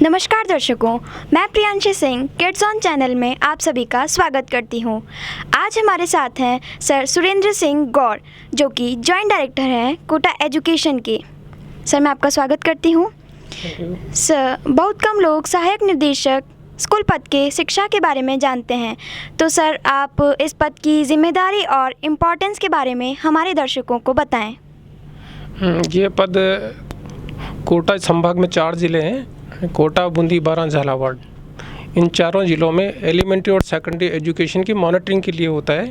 नमस्कार दर्शकों, मैं Priyanshi Singh kids on channel में आप सभी का स्वागत करती हूं। आज हमारे साथ हैं सर सुरेंद्र सिंह गौर, जो कि जॉइंट डायरेक्टर हैं कोटा एजुकेशन के। सर, मैं आपका स्वागत करती हूं। सर, बहुत कम लोग सहायक निर्देशक स्कूल पद के शिक्षा के बारे में जानते हैं, तो सर आप इस पद की जिम्मेदारी और इम्पोर्टेंस के बारे में हमारे दर्शकों को बताएं। ये पद कोटा संभाग में 4 ज़िले हैं, कोटा, बूंदी, बारां, झालावाड़। इन चारों ज़िलों में एलिमेंट्री और सेकेंडरी एजुकेशन की मॉनिटरिंग के लिए होता है।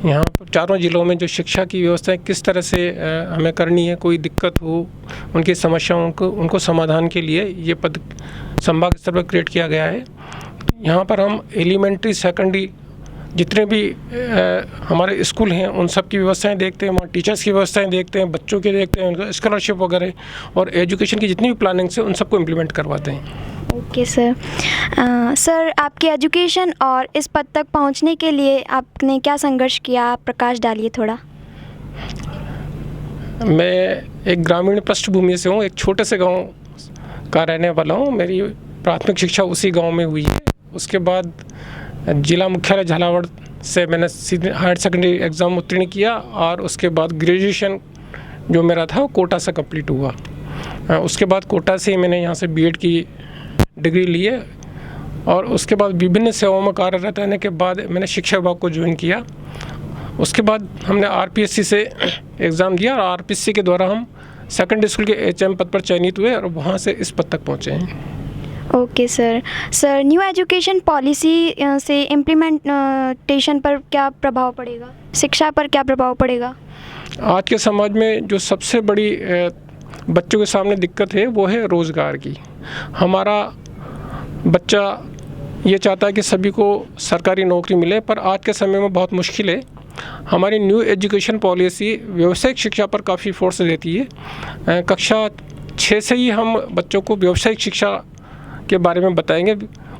यहाँ पर चारों ज़िलों में जो शिक्षा की व्यवस्था किस तरह से हमें करनी है, कोई दिक्कत हो, उनकी समस्याओं को उनको समाधान के लिए ये पद संभाग स्तर पर क्रिएट किया गया है। यहाँ पर हम एलिमेंट्री, सेकेंडरी जितने भी हमारे स्कूल हैं उन सब की व्यवस्थाएं देखते हैं, वहाँ टीचर्स की व्यवस्थाएं देखते हैं, बच्चों के देखते हैं, उनका स्कॉलरशिप वगैरह और एजुकेशन की जितनी भी प्लानिंग से उन सबको इम्प्लीमेंट करवाते हैं। Okay sir. सर, आपकी एजुकेशन और इस पद तक पहुंचने के लिए आपने क्या संघर्ष किया, आप प्रकाश डालिए थोड़ा। मैं एक ग्रामीण पृष्ठभूमि से हूँ, एक छोटे से गांव का रहने वाला हूँ। मेरी प्राथमिक शिक्षा उसी गांव में हुई है। उसके बाद जिला मुख्यालय झालावाड़ से मैंने सीधे हायर सेकेंडरी एग्ज़ाम उत्तीर्ण किया और उसके बाद ग्रेजुएशन जो मेरा था वो कोटा से कंप्लीट हुआ। उसके बाद कोटा से मैंने यहाँ से बीएड की डिग्री ली है और उसके बाद विभिन्न सेवाओं में कार्यरत रहने के बाद मैंने शिक्षा विभाग को ज्वाइन किया। उसके बाद हमने आरपीएससी से एग्ज़ाम दिया और आरपीएससी के द्वारा हम सेकेंडरी स्कूल के एचएम पद पर चयनित हुए और वहाँ से इस पद तक पहुँचे हैं। Okay sir. Sir, new education policy से इम्प्लीमेंटेशन पर क्या प्रभाव पड़ेगा, शिक्षा पर क्या प्रभाव पड़ेगा? आज के समाज में जो सबसे बड़ी बच्चों के सामने दिक्कत है वो है रोज़गार की। हमारा बच्चा ये चाहता है कि सभी को सरकारी नौकरी मिले, पर आज के समय में बहुत मुश्किल है। हमारी न्यू एजुकेशन पॉलिसी व्यावसायिक शिक्षा पर काफ़ी फोर्स देती है। कक्षा 6 से ही हम बच्चों को व्यावसायिक शिक्षा के बारे में बताएंगे।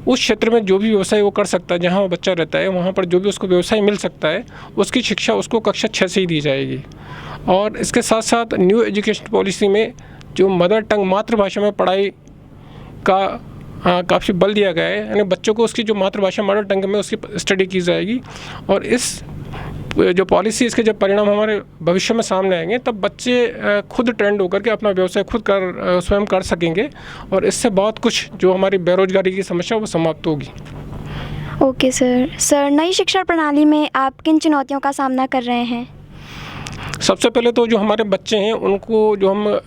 उस क्षेत्र में जो भी व्यवसाय वो कर सकता है, जहाँ वो बच्चा रहता है वहाँ पर जो भी उसको व्यवसाय मिल सकता है, उसकी शिक्षा उसको कक्षा 6 से ही दी जाएगी। और इसके साथ साथ न्यू एजुकेशन पॉलिसी में जो मदर टंग मातृभाषा में पढ़ाई का काफ़ी बल दिया गया है, यानी बच्चों को उसकी जो मातृभाषा मदर टंग में उसकी स्टडी की जाएगी। और इस जो पॉलिसी, इसके जब परिणाम हमारे भविष्य में सामने आएंगे तब बच्चे खुद ट्रेंड होकर के अपना व्यवसाय खुद स्वयं कर सकेंगे और इससे बहुत कुछ जो हमारी बेरोजगारी की समस्या वो समाप्त होगी। Okay sir. सर, नई शिक्षा प्रणाली में आप किन चुनौतियों का सामना कर रहे हैं? सबसे पहले तो जो हमारे बच्चे हैं उनको जो हम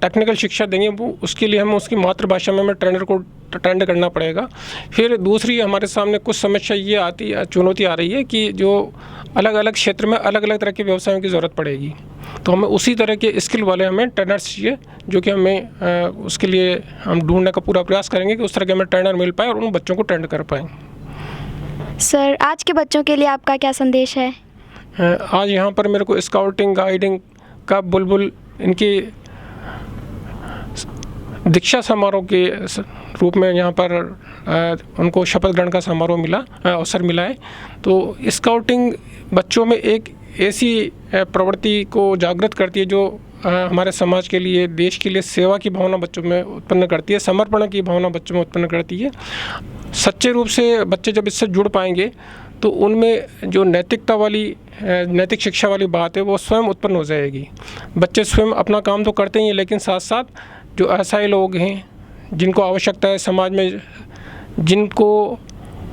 टेक्निकल शिक्षा देंगे वो उसके लिए हमें उसकी मातृभाषा में ट्रेनर को ट्रेंड करना पड़ेगा। फिर दूसरी हमारे सामने कुछ समस्या ये चुनौती आ रही है कि जो अलग अलग क्षेत्र में अलग अलग तरह के व्यवसायों की ज़रूरत पड़ेगी, तो हमें उसी तरह के स्किल वाले हमें ट्रेनर्स चाहिए, जो कि हमें उसके लिए हम ढूंढने का पूरा प्रयास करेंगे कि उस तरह के हमें ट्रेनर मिल पाए और उन बच्चों को ट्रेंड कर पाएँ। सर, आज के बच्चों के लिए आपका क्या संदेश है? आज यहाँ पर मेरे को स्काउटिंग गाइडिंग का बुलबुल इनकी दीक्षा समारोह के रूप में यहाँ पर उनको शपथ ग्रहण का समारोह अवसर मिला है। तो स्काउटिंग बच्चों में एक ऐसी प्रवृत्ति को जागृत करती है जो हमारे समाज के लिए, देश के लिए सेवा की भावना बच्चों में उत्पन्न करती है, समर्पण की भावना बच्चों में उत्पन्न करती है। सच्चे रूप से बच्चे जब इससे जुड़ पाएंगे तो उनमें जो नैतिक शिक्षा वाली बात है वो स्वयं उत्पन्न हो जाएगी। बच्चे स्वयं अपना काम तो करते ही हैं, लेकिन साथ साथ जो असहाय लोग हैं, जिनको आवश्यकता है समाज में, जिनको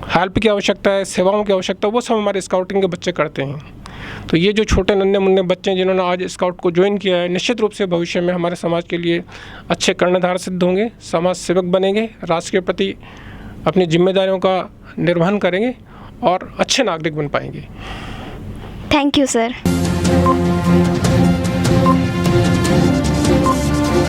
हेल्प की आवश्यकता है, सेवाओं की आवश्यकता है, वो सब हमारे स्काउटिंग के बच्चे करते हैं। तो ये जो छोटे नन्हे मुन्ने बच्चे हैं जिन्होंने आज स्काउट को ज्वाइन किया है, निश्चित रूप से भविष्य में हमारे समाज के लिए अच्छे कर्णधार सिद्ध होंगे, समाज सेवक बनेंगे, राष्ट्र के प्रति अपनी जिम्मेदारियों का निर्वहन करेंगे और अच्छे नागरिक बन पाएंगे। Thank you sir.